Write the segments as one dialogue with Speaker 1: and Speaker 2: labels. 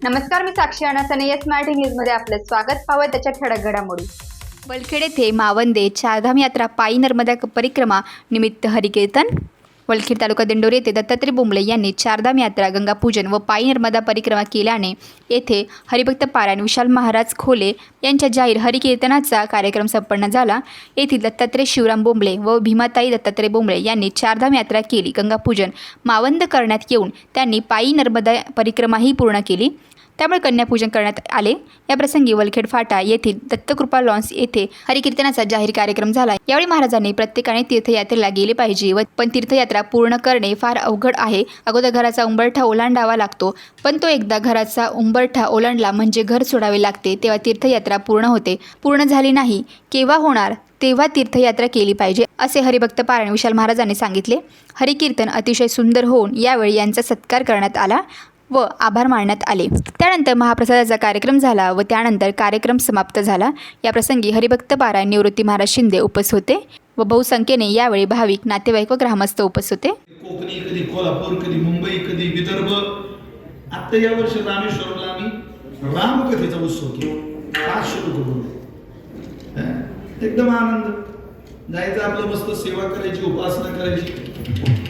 Speaker 1: नमस्कार, मी साक्षी अनासने. स्मार्ट न्यूजमध्ये आपलं स्वागत. पाहूया त्याच्या ठळक घडामोडी.
Speaker 2: वलखेड येथे मावंदे चारधाम यात्रा पायी नर्मदा परिक्रमा निमित्त हरिकीर्तन. वलखेड तालुका दिंडोरी येथे दत्तात्रय बोंबळे यांनी चारधाम यात्रा गंगापूजन व पायी नर्मदा परिक्रमा केल्याने येथे हरिभक्त पारायण विशाल महाराज खोले यांच्या जाहीर हरिकीर्तनाचा कार्यक्रम संपन्न झाला. येथील दत्तात्रय शिवराम बोंबळे व भीमाताई दत्तात्रय बोंबळे यांनी चारधाम यात्रा केली. गंगापूजन मावंद करण्यात येऊन त्यांनी पायी नर्मदा परिक्रमाही पूर्ण केली. त्यामुळे कन्यापूजन करण्यात आले. या प्रसंगी वलखेड फाटा येथील दत्तकृपा लॉन्स येथे हरिकीर्तनाचा जाहीर कार्यक्रम झाला. यावेळी महाराजांनी प्रत्येकाने तीर्थयात्रेला गेले पाहिजे पण तीर्थयात्रा पूर्ण करणे फार अवघड आहे. अगोदर घराचा उंबरठा ओलांडावा लागतो, पण तो एकदा घराचा उंबरठा ओलांडला म्हणजे घर सोडावे लागते, तेव्हा तीर्थयात्रा पूर्ण होते. पूर्ण झाली नाही केव्हा होणार, तेव्हा तीर्थयात्रा केली पाहिजे, असे हरिभक्त पारायण विशाल महाराजांनी सांगितले. हरिकीर्तन अतिशय सुंदर होऊन यावेळी यांचा सत्कार करण्यात आला व आभार मानण्यात आले. त्यानंतर महाप्रसादाचा कार्यक्रम झाला व त्यानंतर कार्यक्रम समाप्त झाला. या प्रसंगी हरिभक्त पारायण निवृत्ती महाराज शिंदे उपस्थित होते व बहुसंख्येने यावेळी भाविक, नातेवाईक व ग्रामस्थ उपस्थित होते.
Speaker 3: कोकणी, कधी कोल्हापूर, कधी मुंबई, कधी विदर्भ. आता या वर्षी रामेश्वरला आम्ही रामकथेचा उत्सव केला. 500 लोक बोलले. एकदम आनंद. जायचं, आपलं मस्त सेवा करायची, उपासना करायची.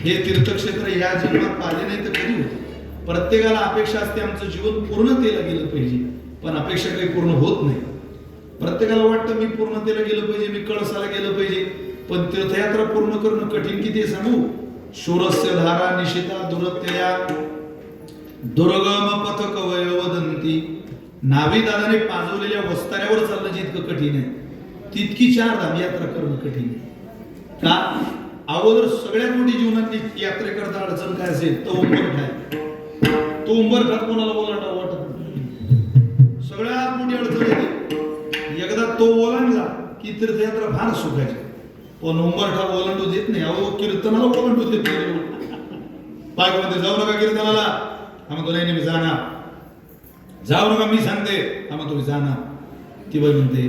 Speaker 3: हे तीर्थक्षेत्र या जन्मात पाहिले नाही तर कधी होते. प्रत्येकाला अपेक्षा असते आमचं जीवन पूर्णतेला गेलं पाहिजे, पण अपेक्षा काही पूर्ण होत नाही. प्रत्येकाला वाटतं मी पूर्णतेला गेलं पाहिजे, मी कळसाला गेलं पाहिजे, पण तीर्थयात्रा पूर्ण करणं कठीण किती सांगू. शूरस्य धारा निशिता दुरत्यया दुर्गम पथक वयवदंती. नावीदादाने पाजवलेल्या वस्ताऱ्यावर चालणं जितकं कठीण आहे, तितकी चारधाम यात्रा करणं कठीण आहे. का? अगोदर सगळ्यात मोठी जीवनातली यात्रेकरता अडचण काय असेल तर उंबरठा आहे. तो उंबरठा कोणाला ओलांडा वाटत, सगळ्यात मोठी अडचण येते. एकदा तो ओलांडला की तीर्थयात्रा फार सुखाची, पण उंबरठा ओलांडू देत नाही. अहो, कीर्तनाला ओलांडू देत नाही. बायको म्हणते जाऊ नका कीर्तनाला, आम्ही तो नाही, मी जाणार. जाऊ नका, मी सांगते, आम्ही तुम्ही जाणार. ती बाई म्हणते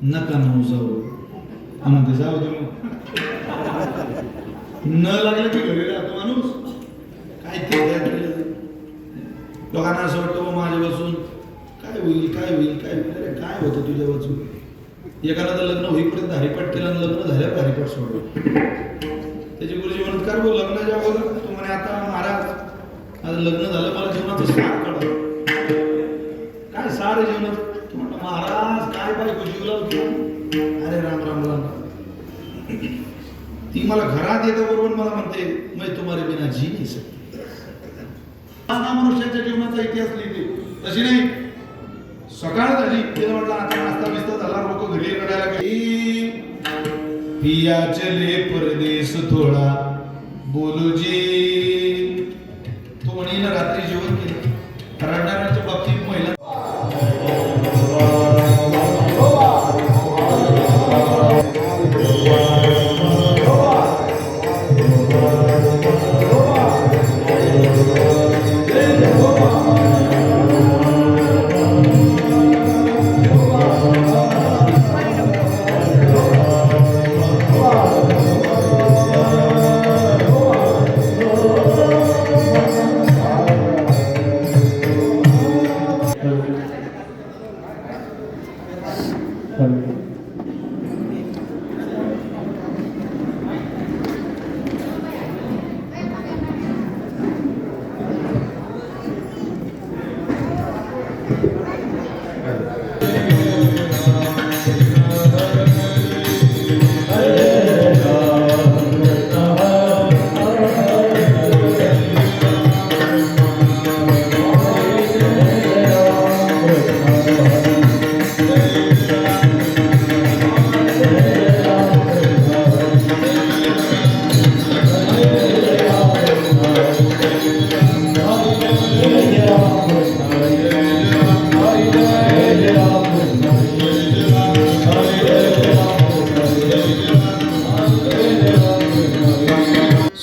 Speaker 3: नका न जाऊ. आम्ही म्हणते जाऊ दे. न लागलं की घरी राहतो माणूस. काय तीर्थयात्रेला लोकांना असं वाटतं माझ्या वाचून काय होईल, काय होईल, काय होईल. अरे काय होतं तुझ्या वाचून? एकाला तर लग्न होईपर्यंत हरिपाठ केला, लग्न झाल्यावर हरिपाठ सोडलं. त्याची गुरुजी म्हणत काय बोल लग्नाच्या अगोदर तू म्हणे आता महाराज आता लग्न झालं, मला जीवनाचं सार काढ. काय सार आहे जीवनात? म्हटलं महाराज काय बायको जीव लावतो. अरे राम राम राम. ती मला घरात येतं बरोबर मला म्हणते मैं तुम्हारे बिना जी नाही सकते. मनुष्याच्या जीवनाचा इतिहास लिहिते. तशी नाही. सकाळ झाली, तिला म्हटलं आता नाश्ता बिस्ता झाला, लोक घरी रडायला गेली. पिया चले परदेश थोडा बोलूजी. तो म्हणीनं रात्री जेवण केलं. रडणाऱ्यांच्या बाबतीत महिला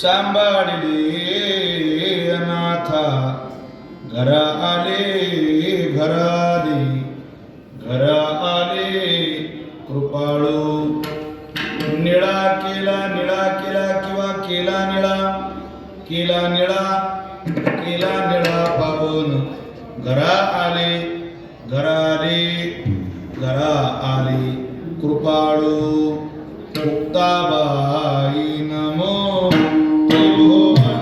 Speaker 3: सांभाळले अनाथा. घरा आले कृपाळू. निळा केला किंवा केला निळा पावन. घरा आले घरा आले घरा आले कृपाळू मुक्ताबाई नमो मुक्ताबाई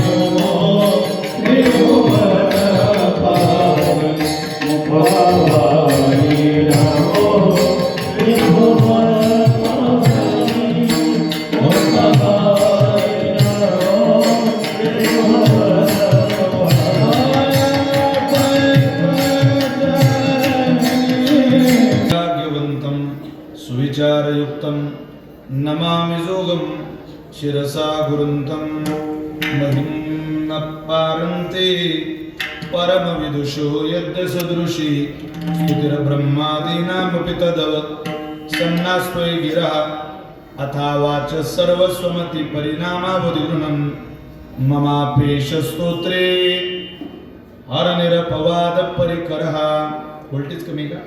Speaker 3: नमो सुविचारयुक्तं नमामि जोगं शिरसा गुरुन्तं महिम्नपारन्ते परमविदुषो यद्यसदृशी स्तुतिर्ब्रह्मादीनामपि तद्वत् सन्नास्त्वयि गिरः अथा वाच सर्वस्वमति परिणामावधिगृणं ममापेशस्तोत्रे हरनिरपवादपरिकरः व्होल्टेज कमी का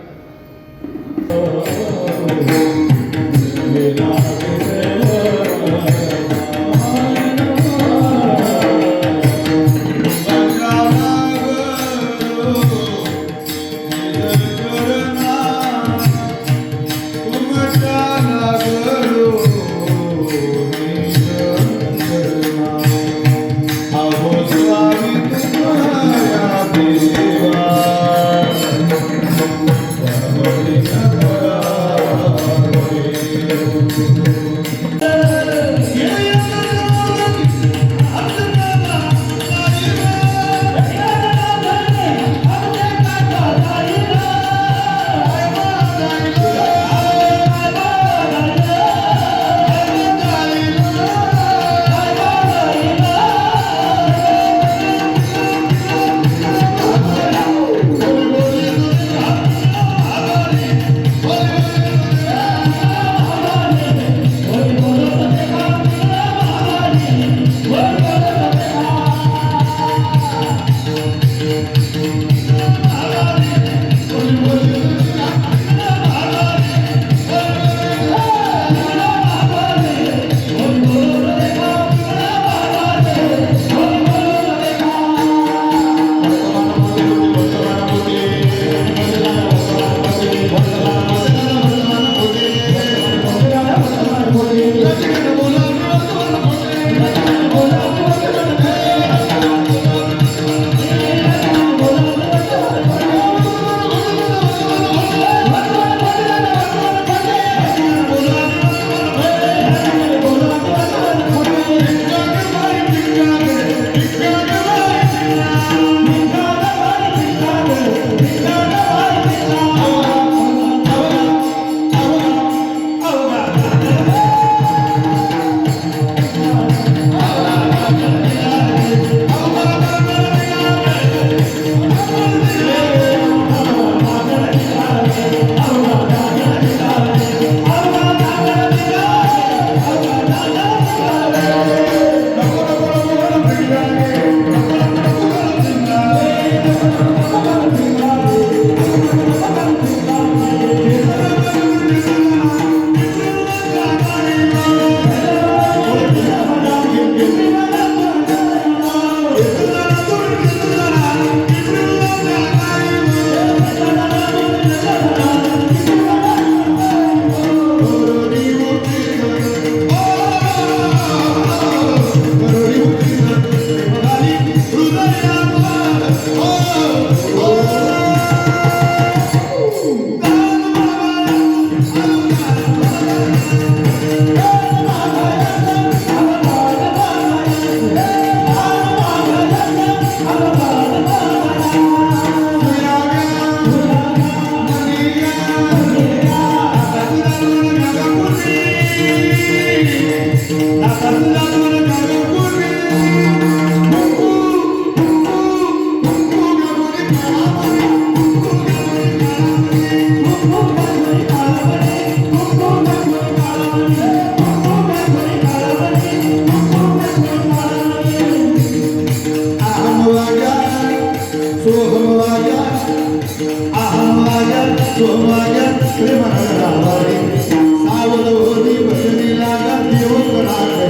Speaker 4: सावध होती भजनीला देव करा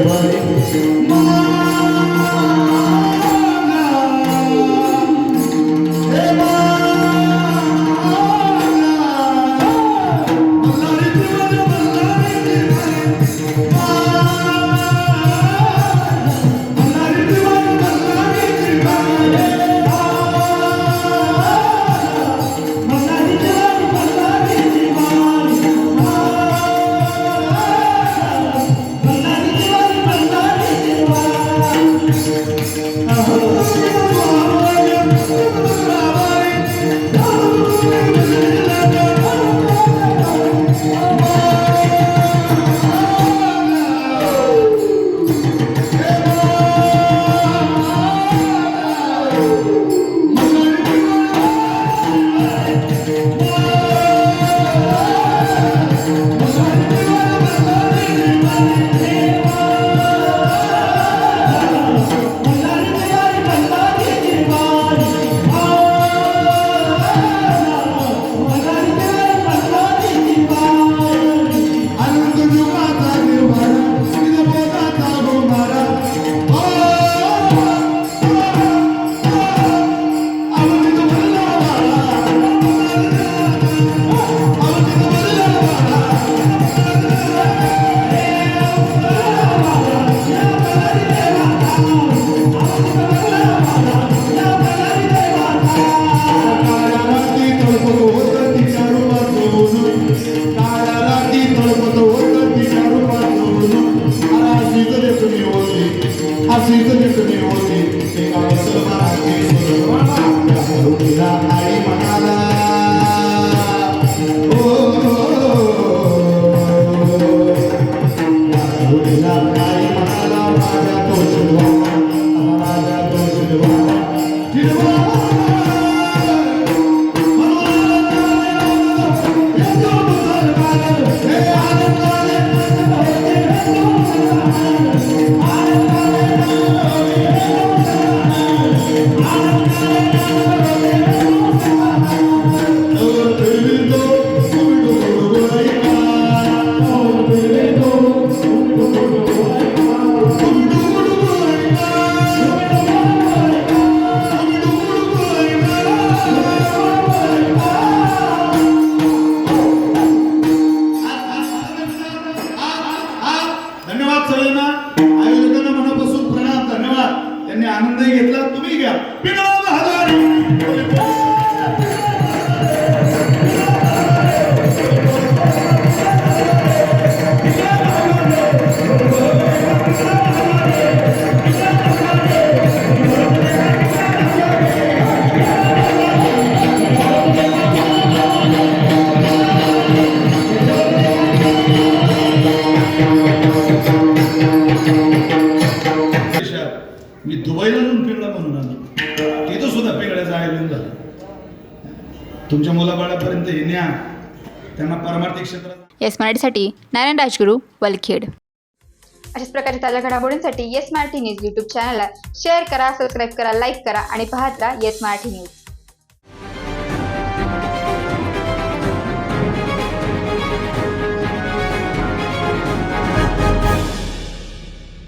Speaker 3: म्हणून आलो. तिथं सुद्धा पिंगळ्याचं आयोजन झालं. तुमच्या मुलाबाळापर्यंत हे न्या, त्यांना पारमार्थिक क्षेत्रात.
Speaker 2: येस मराठीसाठी नारायण राजगुरू, वलखेड.
Speaker 1: अशाच प्रकारच्या ताज्या घडामोडींसाठी येस मराठी न्यूज यूट्यूब चॅनलला शेअर करा, सबस्क्राईब करा, लाईक करा आणि पाहत राहा येस मराठी न्यूज.